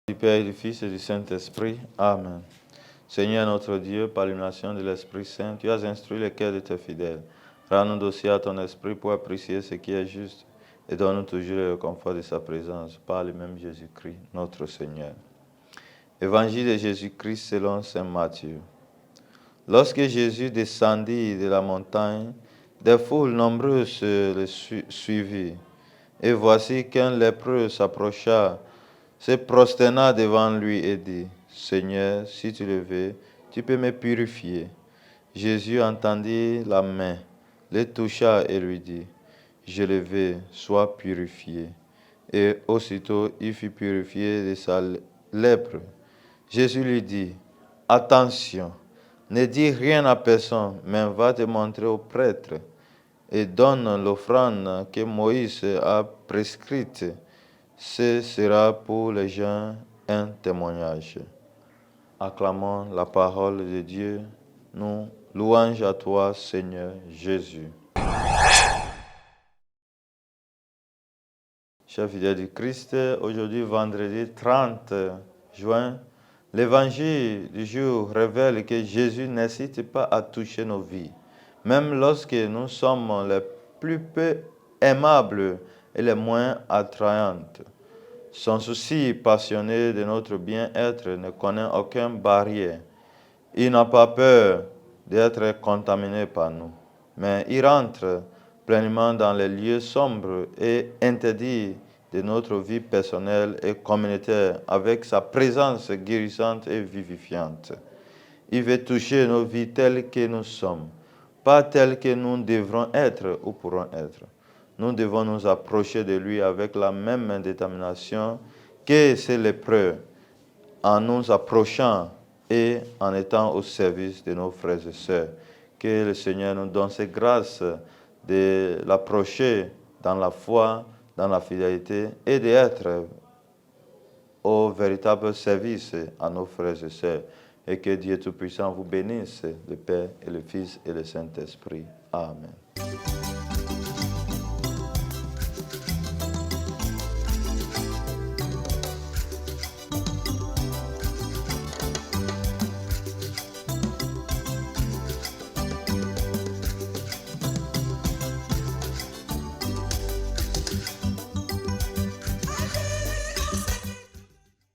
Du Père et du Fils et du Saint-Esprit. Amen. Seigneur notre Dieu, par l'illumination de l'Esprit Saint, tu as instruit les cœurs de tes fidèles. Rends-nous dossier à ton esprit pour apprécier ce qui est juste et donne-nous toujours le confort de sa présence par le même Jésus-Christ, notre Seigneur. Évangile de Jésus-Christ selon saint Matthieu. Lorsque Jésus descendit de la montagne, des foules nombreuses le suivirent. Et voici qu'un lépreux s'approcha, se prosterna devant lui et dit, « Seigneur, si tu le veux, tu peux me purifier. » Jésus entendit la main, le toucha et lui dit, « Je le veux, sois purifié. » Et aussitôt il fut purifié de sa lèpre. Jésus lui dit, « Attention, ne dis rien à personne, mais va te montrer au prêtre et donne l'offrande que Moïse a prescrite. Ce sera pour les gens un témoignage. » Acclamons la parole de Dieu. Nous, louange à toi, Seigneur Jésus. Chers fidèles du Christ, aujourd'hui, vendredi 30 juin, l'évangile du jour révèle que Jésus n'hésite pas à toucher nos vies, même lorsque nous sommes les plus peu aimables et les moins attrayantes. Son souci passionné de notre bien-être ne connaît aucune barrière. Il n'a pas peur d'être contaminé par nous, mais il rentre pleinement dans les lieux sombres et interdits de notre vie personnelle et communautaire avec sa présence guérissante et vivifiante. Il veut toucher nos vies telles que nous sommes, pas telles que nous devrons être ou pourrons être. Nous devons nous approcher de lui avec la même détermination que ces lépreux, en nous approchant et en étant au service de nos frères et sœurs. Que le Seigneur nous donne cette grâce de l'approcher dans la foi, dans la fidélité et d'être au véritable service à nos frères et sœurs. Et que Dieu Tout-Puissant vous bénisse, le Père et le Fils et le Saint-Esprit. Amen.